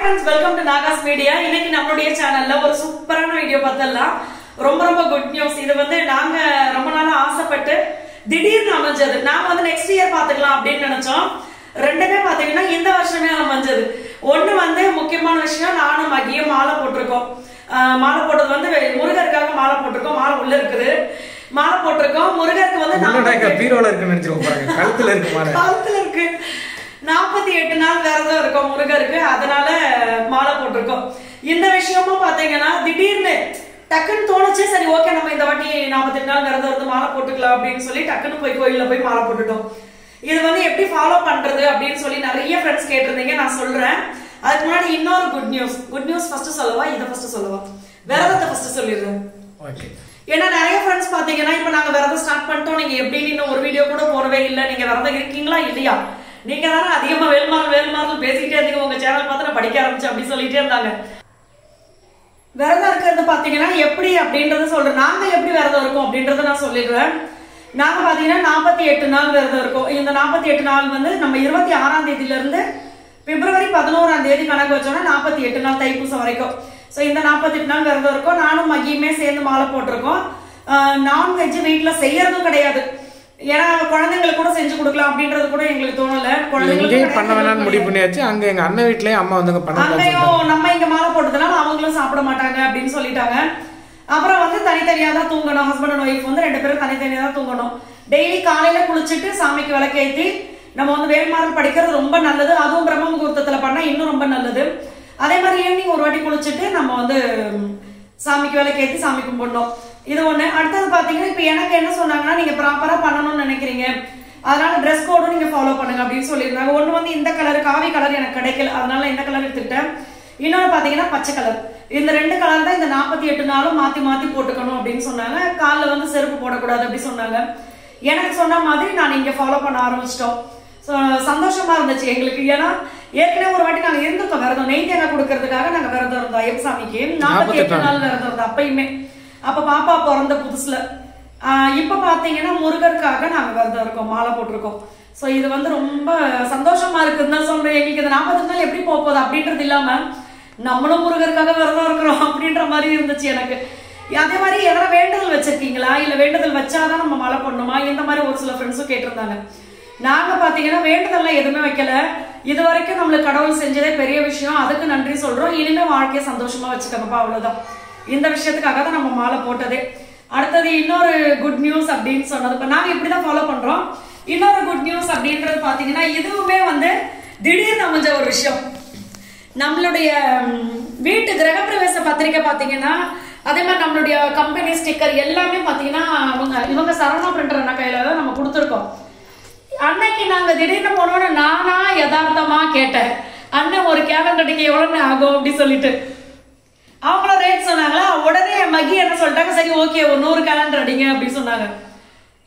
friends, welcome to Nagas Media. இன்னைக்கு நம்மளுடைய சேனல்ல ஒரு சூப்பரான வீடியோ பார்த்தலாம். ரொம்ப குட் நியூஸ். இது வந்து நாங்க ரொம்ப நாளா ஆசைப்பட்டு திடீர்னு அமைஞ்சது. நாம வந்து நெக்ஸ்ட் இயர் பாத்துக்கலாம் அப்படின்னு நினைச்சோம். ரெண்டுமே பாத்தீங்கன்னா இந்த வருஷமே அமைஞ்சது. ஒண்ணு வந்து முக்கியமான விஷயம், நானும் மகியும் மாலை போட்டிருக்கோம். மாலை போட்டது வந்து முருகருக்காக மாலை போட்டிருக்கோம். மாலை உள்ள இருக்குது. மாலை போட்டிருக்கோம். முருகருக்கு வந்து பீரோல இருக்கு நினைச்சிருக்கோம் பாருங்க. கழுத்துல இருக்கு மாலை. கழுத்துல இருக்கு. 48 நாள் விரதம் இருக்கும் முருகருக்கு, அதனால மாலை போட்டிருக்கோம். இந்த விஷயமும் பாத்தீங்கன்னா திடீர்னு டக்குன்னு தோணுச்சு, சரி ஓகே நம்ம இந்த வாட்டி 48 நாள் விரதம் இருந்து மாலை போட்டுக்கலாம் அப்படின்னு சொல்லி டக்குன்னு போய் கோயில்ல போய் மாலை போட்டுட்டோம். இது வந்து எப்படி ஃபாலோ பண்றது அப்படின்னு சொல்லி நிறைய ஃப்ரெண்ட்ஸ் கேட்டிருந்தீங்க. நான் சொல்றேன். அதுக்கு முன்னாடி இன்னொரு குட் நியூஸ் ஃபர்ஸ்ட் சொல்லவா, இதை ஃபர்ஸ்ட் சொல்லவா? விரதத்தை ஃபர்ஸ்ட் சொல்லிடுறேன். ஓகே. ஏன்னா நிறைய ஃப்ரெண்ட்ஸ் பாத்தீங்கன்னா இப்ப நாங்க விரதம் ஸ்டார்ட் பண்ணிட்டோம், நீங்க எப்படின்னு இன்னும் ஒரு வீடியோ கூட போடவே இல்லை, நீங்க விரதம் இருக்கீங்களா இல்லையா, நீங்க தானே அதிகமா வேல்மாறல் பேசிக்கிட்டே இருந்தீங்க, உங்க சேனல் பார்த்து நான் படிக்க ஆரம்பிச்சு அப்படின்னு சொல்லிட்டே இருந்தாங்க. விரதம் இருக்கிறது பாத்தீங்கன்னா எப்படி அப்படின்றத சொல்றேன். நாங்க எப்படி விரதம் இருக்கோம் அப்படின்றத நான் சொல்லிடுறேன். நாங்க பாத்தீங்கன்னா 48 நாள் விரதம் இருக்கோம். இந்த 48 நாள் வந்து நம்ம 26ஆம் தேதியில இருந்து பிப்ரவரி 11ஆம் தேதி கணக்கு வச்சோம்னா 48 நாள் தைப்பூசம் வரைக்கும். சோ இந்த 48 நாள் விரதம் இருக்கோம். நானும் மகியுமே சேர்ந்து மாலை போட்டிருக்கோம். நான்வெஜ் வீட்டுல செய்யறதும் கிடையாது. ஏன்னா குழந்தைங்களுக்கு கூட செஞ்சு கொடுக்கலாம் அப்படின்றது கூட எங்களுக்கு தோணல. குழந்தைங்களுக்கு பண்ண வேணாம்னு முடிவு பண்ணியாச்சு. அங்க எங்க அண்ணன் வீட்லயே அம்மா வந்து அங்கேயும் நம்ம இங்க மாலை போட்டதுனால அவங்களும் சாப்பிட மாட்டாங்க அப்படின்னு சொல்லிட்டாங்க. அப்புறம் வந்து தனித்தனியா தான் தூங்கணும். ஹஸ்பண்ட் அண்ட் ஒய்ஃப் வந்து 2 பேரும் தனித்தனியா தான் தூங்கணும். டெய்லி காலையில குளிச்சுட்டு சாமிக்கு விளக்கேற்றி நம்ம வந்து வேல்மாறல் படிக்கிறது ரொம்ப நல்லது. அதுவும் பிரம்ம முகூர்த்தத்துல பண்ணா இன்னும் ரொம்ப நல்லது. அதே மாதிரி ஈவினிங் ஒரு வாட்டி குளிச்சுட்டு நம்ம வந்து சாமிக்கு விளக்கேற்றி சாமி கும்பிடணும். இது ஒண்ணு. அடுத்தது பாத்தீங்கன்னா இப்ப எனக்கு என்ன சொன்னாங்கன்னா, நீங்க ப்ராப்பரா பண்ணணும்னு நினைக்கிறீங்க, அதனால ட்ரெஸ் கோடும் நீங்க ஃபாலோ பண்ணுங்க அப்படின்னு சொல்லியிருந்தாங்க. ஒண்ணு வந்து இந்த கலர் காவி கலர் எனக்கு கிடைக்கல, அதனால இந்த கலர் எடுத்துக்கிட்டேன். இன்னொன்னு பாத்தீங்கன்னா பச்சை கலர். இந்த 2 கலர் தான் இந்த 48 நாளும் மாத்தி போட்டுக்கணும் அப்படின்னு சொன்னாங்க. காலில் வந்து செருப்பு போடக்கூடாது அப்படி சொன்னாங்க. எனக்கு சொன்ன மாதிரி நான் இங்க ஃபாலோ பண்ண ஆரம்பிச்சிட்டோம். சந்தோஷமா இருந்துச்சு எங்களுக்கு. ஏன்னா ஏற்கனவே ஒரு வாட்டி நாங்க இருந்திருக்கோம் விரதம், நெய் தேங்காய் கொடுக்கறதுக்காக நாங்க விரதம் இருந்தோம். ஐயப்பசாமிக்கு 48 நாள் விரதம் இருந்தோம் அப்பயுமே. அப்ப பாப்பா பிறந்த புதுசுல. இப்ப பாத்தீங்கன்னா முருகருக்காக நாங்க விரதம் இருக்கோம், மாலை போட்டிருக்கோம். சோ இது வந்து ரொம்ப சந்தோஷமா இருக்குன்னு தான் சொல்றேன். எங்களுக்கு இந்த 48 நாள் எப்படி போகுது அப்படின்றது இல்லாம நம்மளும் முருகருக்காக விரதம் இருக்கிறோம் அப்படின்ற மாதிரி இருந்துச்சு எனக்கு. அதே மாதிரி எதனா வேண்டுதல் வச்சிருக்கீங்களா, இல்ல வேண்டுதல் வச்சாதான் நம்ம மாலை பண்ணணுமா, இந்த மாதிரி ஒரு சில ஃப்ரெண்ட்ஸும் கேட்டிருந்தாங்க. நாங்க பாத்தீங்கன்னா வேண்டுதல்லாம் எதுவுமே வைக்கல. இது வரைக்கும் நம்மளுக்கு கடவுள் செஞ்சதே பெரிய விஷயம், அதுக்கு நன்றி சொல்றோம். இனிமே வாழ்க்கையை சந்தோஷமா வச்சுக்கோங்கப்பா, அவ்வளவுதான். இந்த விஷயத்துக்காக தான் நம்ம மாலை போட்டதே. அடுத்தது இன்னொரு குட் நியூஸ் அப்படின்னு சொன்னது, இப்ப நாங்க இப்படிதான் ஃபாலோ பண்றோம். இன்னொரு குட் நியூஸ் அப்படின்றது பாத்தீங்கன்னா இதுவுமே வந்து திடீர்னு அமைஞ்ச ஒரு விஷயம். நம்மளுடைய வீட்டு கிரகப்பிரவேச பத்திரிக்கை பாத்தீங்கன்னா, அதே மாதிரி நம்மளுடைய கம்பெனி ஸ்டிக்கர் எல்லாமே பாத்தீங்கன்னா இவங்க சரவணா பிரிண்டர் அண்ணா கையில தான் நம்ம கொடுத்துருக்கோம். அன்னைக்கு நாங்க திடீர்னு போனோன்னு நானா யதார்த்தமா கேட்டேன், அண்ணன் ஒரு கேலண்டர் அடிக்க எவ்வளவு ஆகும் அப்படின்னு சொல்லிட்டு அவங்களும் ரேட் சொன்னாங்களா. உடனே மகி என்ன சொல்லிட்டாங்க, சரி ஓகே ஒரு 100 கேலண்டர் அடிங்க அப்படின்னு சொன்னாங்க.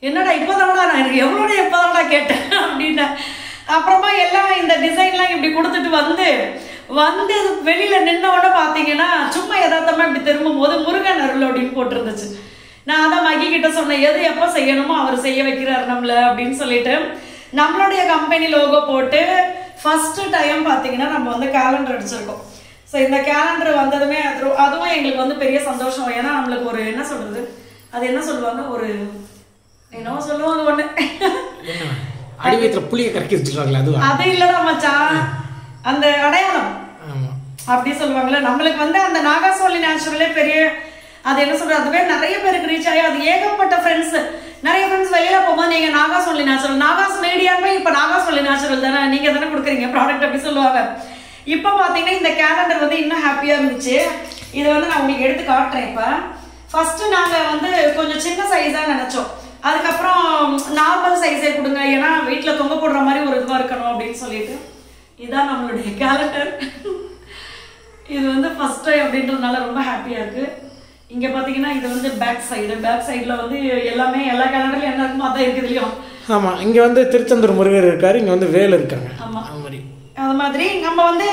என்னடா இப்பதான் நான் எனக்கு எவ்வளவு எப்பதான் கேட்டேன் அப்படின்னு. அப்புறமா எல்லாம் இந்த டிசைன்லாம் இப்படி கொடுத்துட்டு வந்து வெளியில நின்ன உடனே பாத்தீங்கன்னா சும்மா யதார்த்தமா இப்படி திரும்பும் போது முருகன் அருள் அப்படின்னு போட்டிருந்துச்சு. நான் அதான் மகி கிட்ட சொன்னேன், எது எப்ப செய்யணுமோ அவர் செய்ய வைக்கிறாரு நம்மள அப்படின்னு சொல்லிட்டு நம்மளுடைய கம்பெனி லோகோ போட்டு ஃபர்ஸ்ட் டைம் பாத்தீங்கன்னா நம்ம வந்து கேலண்டர் அடிச்சிருக்கோம். ஸோ இந்த கேலண்டர் வந்ததுமே அதுவும் எங்களுக்கு வந்து பெரிய சந்தோஷம். ஏன்னா நம்மளுக்கு ஒரு என்ன சொல்றது, அது என்ன சொல்லுவாங்க, ஒரு என்னவோ சொல்லுவாங்க ஒண்ணு, அடிவயத்துல புளிய கரைக்கி வச்சிருக்காங்களா, அது இல்லதான் மச்சான், அந்த அடையாளம் அப்படி சொல்லுவாங்கல்ல. நம்மளுக்கு வந்து அந்த நாகாசோலி நேச்சுரலே பெரிய, அது என்ன சொல்றது, அதுவே நிறைய பேருக்கு ரீச் ஆகி அது ஏகப்பட்ட ஃப்ரெண்ட்ஸ், நிறைய ஃப்ரெண்ட்ஸ் வெளியில போகும்போது நீங்க நாகாசோலி நேச்சுரல், நாகாஸ் மீடியாவே இப்ப நாகாசோலி நேச்சுரல் தானே, நீங்க தானே கொடுக்குறீங்க ப்ராடக்ட் அப்படி சொல்லுவாங்க. இப்ப பாத்தீங்கன்னா இந்த கேலண்டர் வந்து இன்னும் ஹாப்பியா இருந்துச்சு. இது வந்து நான் உங்களுக்கு எடுத்து காட்டுறேன். இப்ப ஃபர்ஸ்ட் நாங்க வந்து கொஞ்சம் சின்ன சைஸா நினைச்சோம், அதுக்கப்புறம் நார்மல் சைஸே கொடுங்க, ஏன்னா வீட்டுல தொங்க போடுற மாதிரி ஒரு இதுவா இருக்கணும் அப்படின்னு சொல்லிட்டு இதான் நம்மளுடைய கேலண்டர். இது வந்து ஃபர்ஸ்ட் டைம் அப்படின்றதுனால ரொம்ப ஹாப்பியா இருக்கு. இங்க பாத்தீங்கன்னா இது வந்து பேக் சைடுல வந்து எல்லாமே எல்லா கேலண்டர்லயும் என்ன இருக்குமோ அதான் இருக்குது இல்லையா. ஆமா, இங்க வந்து திருச்செந்தூர் முருகர் இருக்காரு, இங்க வந்து வேல் இருக்காங்க. ஆமா, அது மாதிரி நம்ம வந்து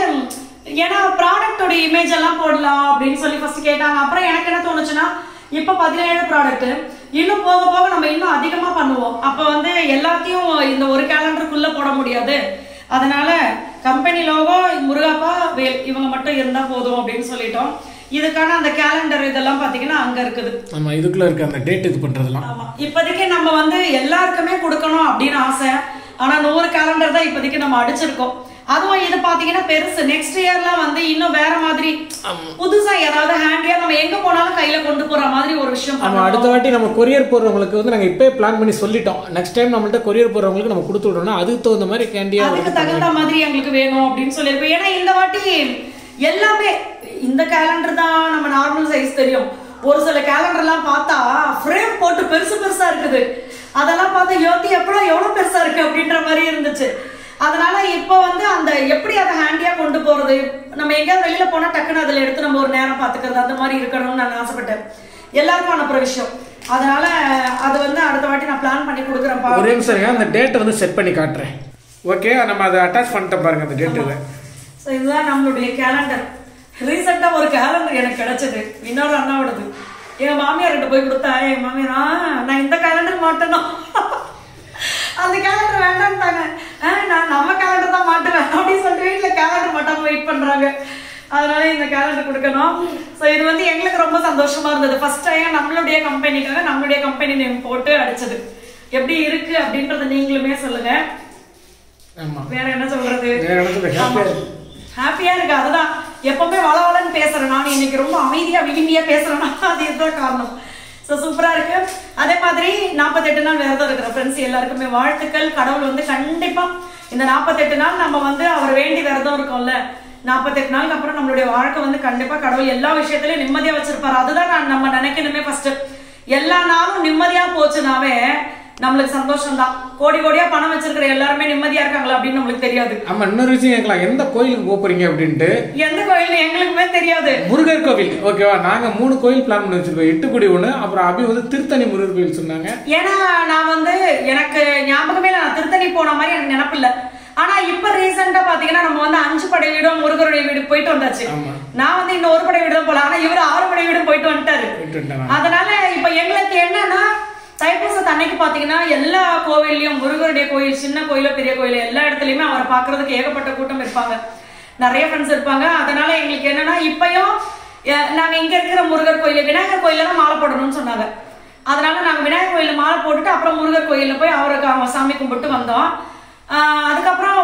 ஏன்னா ப்ராடக்டோட இமேஜ் எல்லாம் போடலாம் அப்படின்னு சொல்லி ஃபர்ஸ்ட் கேட்டாங்க. அப்புறம் எனக்கு என்ன தோணுச்சுன்னா, இப்ப 17 ப்ராடக்ட், இன்னும் போக போக நம்ம இன்னும் அதிகமா பண்ணுவோம். அப்ப வந்து எல்லாத்தையும் இந்த ஒரு கேலண்டருக்குள்ள போட முடியாது, அதனால கம்பெனி லோகோ முருகாப்பா வேல் இவங்க மட்டும் இருந்தா போதும் அப்படின்னு சொல்லிட்டோம். இதுக்கான அந்த கேலண்டர் இதெல்லாம் பாத்தீங்கன்னா அங்க இருக்குது. ஆமா, இதுக்குள்ள இருக்கு அந்த டேட் இது பண்றதெல்லாம். ஆமா, இப்போதைக்கு நம்ம வந்து எல்லாருக்குமே கொடுக்கணும் அப்படின்னு ஆசை. ஆனா 100 கேலண்டர் தான் இப்போதைக்கு நம்ம அடிச்சிருக்கோம். அதுவும் இது பாத்தீங்கன்னா பெருசு. நெக்ஸ்ட் இயர்லாம் வந்து இன்னும் வேற மாதிரி புதுசா ஏதாவது ஹேண்டியா நம்ம எங்க போனாலும் கையில கொண்டு போற மாதிரி ஒரு விஷயம். ஆமா, அடுத்த வாட்டி நம்ம கொரியர் போறவங்களுக்கு வந்து நாங்க இப்பவே பிளான் பண்ணி சொல்லிட்டோம். நெக்ஸ்ட் டைம் நம்மள்ட்ட கொரியர் போறவங்களுக்கு நம்ம கொடுத்து விடணும். அதுக்கு தகுந்த மாதிரி கேண்டியா அதுக்கு தகுந்த மாதிரி எங்களுக்கு வேணும் அப்படின்னு சொல்லியிருக்கோம். ஏன்னா இந்த வாட்டி எல்லாமே இந்த கேலண்டர் தான் நம்ம நார்மல் சைஸ் தெரியும். ஒரு சில கேலண்டர்லாம் பார்த்தா ஃப்ரேம் போட்டு பெருசு பெருசா இருக்குது. அதெல்லாம் பார்த்தா யோத்தி எப்பறம் எவ்வளவு பெருசா இருக்கு அப்படின்ற மாதிரி இருந்துச்சு. அதனால இப்போ வந்து அந்த எப்படி அதை ஹேண்டியா கொண்டு போறது, நம்ம எங்கேயாவது வெளியில போனா டக்குன்னு அதுல எடுத்து நம்ம ஒரு நேரம் பாத்துக்கிறது அந்த மாதிரி இருக்கணும்னு நான் ஆசைப்பட்டேன். எல்லாருக்கும் அனுப்புற விஷயம். அதனால அது வந்து அடுத்த வாட்டி நான் பிளான் பண்ணி கொடுக்குறேன். ஒரே நிமிஷம் அந்த டேட்டை வந்து செட் பண்ணி காட்டுறேன். ஓகே, நம்ம அதை அட்டாச் பண்ணிட்டோம் பாருங்க அந்த டேட்டுல. ஸோ இதுதான் நம்மளுடைய கேலண்டர். ரீசெண்டா ஒரு கேலண்டர் எனக்கு கிடைச்சது, இன்னொரு அண்ணாவோடது. எங்க மாமியார்கிட்ட போய் கொடுத்தா எங்க மாமியார் நான் இந்த கேலண்டர் மாட்டணும், அந்த கேலண்டர் வேண்டாம்ட்டாங்க. நான் நம்ம கேலண்டர் தான் மாட்டுவேன் அப்படின்னு சொல்லிட்டு வீட்டுல கேலண்டர் மாட்டாம வெயிட் பண்றாங்க. அதனால இந்த கேலண்டர் கொடுக்கணும். ஸோ இது வந்து எங்களுக்கு ரொம்ப சந்தோஷமா இருந்தது. ஃபர்ஸ்ட் டைம் நம்மளுடைய கம்பெனிக்காக நம்மளுடைய கம்பெனி நேம் போட்டு அடிச்சது. எப்படி இருக்கு அப்படின்றத நீங்களுமே சொல்லுங்க. வேற என்ன சொல்றது, ஹாப்பியா இருக்கு. அதுதான் எப்பவுமே வளவளன்னு பேசுறேன் நான், இன்னைக்கு ரொம்ப அமைதியா விரும்பியா பேசுறேன்னா அது இதுதான் காரணம். ஸோ சூப்பரா இருக்கு. அதே மாதிரி 48 நாள் விரதம் இருக்கிற ஃப்ரெண்ட்ஸ் எல்லாருக்குமே வாழ்த்துக்கள். கடவுள் வந்து கண்டிப்பா இந்த 48 நாள் நம்ம வந்து அவர் வேண்டி விரதம் இருக்கோம்ல, 48 நாளுக்கு அப்புறம் நம்மளுடைய வாழ்க்கை வந்து கண்டிப்பா கடவுள் எல்லா விஷயத்திலயும் நிம்மதியா வச்சிருப்பாரு. அதுதான் நம்ம நினைக்கணுமே. ஃபர்ஸ்ட் எல்லா நாளும் நிம்மதியா போச்சுனாவே நம்மளுக்கு சந்தோஷம் தான். கோடி கோடியா பணம் வச்சிருக்கிற எல்லாருமே நிம்மதியா இருக்காங்களா அப்படின்னு நம்மளுக்கு தெரியாது. ஆமா, இன்னொரு விஷயம் கேட்கலாம், எந்த கோயிலுக்கு போறீங்க அப்படின்ட்டு. எந்த கோயில் எங்களுக்குமே தெரியாது. முருகர் கோவில். ஓகேவா, நாங்க 3 கோயில் பிளான் பண்ணி வச்சிருக்கோம். 8குடி ஒண்ணு, அப்புறம் அபி வந்து திருத்தணி முருகர் கோயில் சொன்னாங்க. ஏன்னா நான் வந்து எனக்கு ஞாபகமே நான் திருத்தணி போன மாதிரி எனக்கு நினைப்பு இல்ல. ஆனா இப்ப ரீசெண்டா பாத்தீங்கன்னா நம்ம வந்து 5 படை வீடும் முருகருடைய வீடு போயிட்டு வந்தாச்சு. நான் வந்து இன்னும் 1 படை வீடும் போல, ஆனா இவரு 6 படை வீடும் போயிட்டு வந்துட்டாரு. அதனால இப்ப எங்களுக்கு என்னன்னா தைப்பூசத்து அன்னைக்கு பாத்தீங்கன்னா எல்லா கோவில்லையும் முருகருடைய கோயில், சின்ன கோயிலோ பெரிய கோயிலோ எல்லா இடத்துலயுமே அவரை பாக்குறதுக்கு ஏகப்பட்ட கூட்டம் இருப்பாங்க, நிறைய ஃப்ரெண்ட்ஸ் இருப்பாங்க. அதனால எங்களுக்கு என்னன்னா இப்பயும் நாங்க இங்க இருக்கிற முருகர் கோயில விநாயகர் கோயில தான் மாலை போடணும்னு சொன்னாங்க. அதனால நாங்க விநாயகர் கோயில மாலை போட்டுட்டு அப்புறம் முருகர் கோயில போய் அவருக்கு அவங்க சாமி கும்பிட்டு வந்தோம். அதுக்கப்புறம்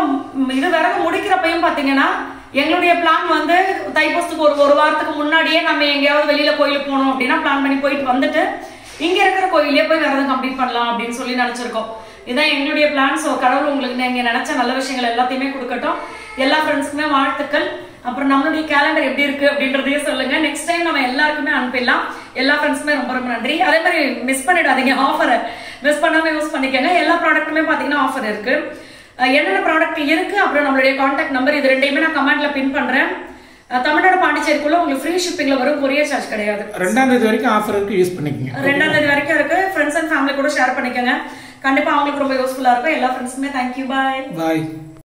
இது விரதம் முடிக்கிறப்பையும் பாத்தீங்கன்னா எங்களுடைய பிளான் வந்து தைப்பூசத்துக்கு ஒரு வாரத்துக்கு முன்னாடியே நம்ம எங்கேயாவது வெளியில கோயிலுக்கு போகணும் அப்படின்னா பிளான் பண்ணி போயிட்டு வந்துட்டு இங்க இருக்கிற கோயிலே போய் விரதம் கம்ப்ளீட் பண்ணலாம் அப்படின்னு சொல்லி நினைச்சிருக்கோம். இதான் எங்களுடைய பிளான். ஸோ கடவுள் உங்களுக்கு நீங்க நினைச்ச நல்ல விஷயங்கள் எல்லாத்தையுமே கொடுக்கட்டும். எல்லா ஃப்ரெண்ட்ஸ்க்குமே வாழ்த்துக்கள். அப்புறம் நம்மளுடைய கேலண்டர் எப்படி இருக்கு அப்படின்றதையும் சொல்லுங்க. நெக்ஸ்ட் டைம் நம்ம எல்லாருக்குமே அனுப்பிடலாம். எல்லா ஃப்ரெண்ட்ஸுமே ரொம்ப ரொம்ப நன்றி. அதே மாதிரி மிஸ் பண்ணிடாதீங்க, ஆஃபரை மிஸ் பண்ணாம யூஸ் பண்ணிக்கோங்க. எல்லா ப்ராடக்ட்டுமே பாத்தீங்கன்னா ஆஃபர் இருக்கு. என்னென்ன ப்ராடக்ட் இருக்கு அப்புறம் நம்மளுடைய கான்டாக்ட் நம்பர் இது ரெண்டையுமே நான் கமெண்ட்ல பின் பண்றேன். தமிழ்நாடு பாண்டிச்சேரிக்குள்ள உங்களுக்கு ஃப்ரீ ஷிப்பிங்ல வரும், கொரியர் சார்ஜ் கிடையாது. 2ஆம் தேதி வரைக்கும் ஆஃபர் இருக்கு, யூஸ் பண்ணிக்கங்க. 2ஆம் தேதி வரைக்கும் இருக்கு. ஃப்ரெண்ட்ஸ் அண்ட் ஃபேமிலி கூட ஷேர் பண்ணிக்கோங்க. கண்டிப்பா அவங்களுக்கு ரொம்ப யூஸ்ஃபுல்லா இருக்கும். எல்லா ஃப்ரெண்ட்ஸுமே தேங்க்யூ. பாய்.